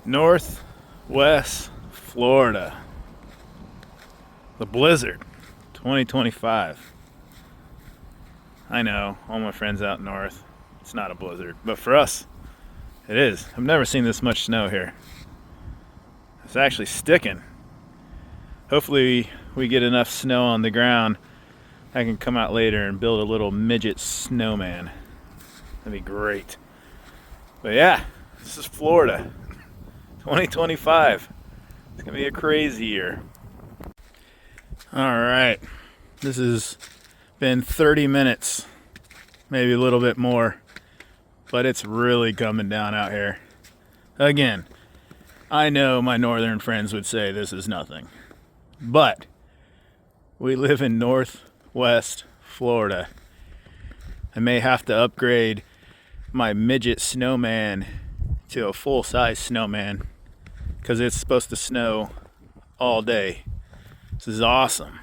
Northwest Florida. The blizzard 2025. I know, all my friends out north, it's not a blizzard, but for us, it is. I've never seen this much snow here. It's actually sticking. Hopefully we get enough snow on the ground I can come out later and build a little midget snowman. That'd be great. But yeah, this is Florida 2025. It's gonna be a crazy year. All right, this has been 30 minutes, maybe a little bit more, but it's really coming down out here. Again, I know my northern friends would say this is nothing, but we live in Northwest Florida. I may have to upgrade my midget snowman to a full-size snowman because it's supposed to snow all day. This is awesome.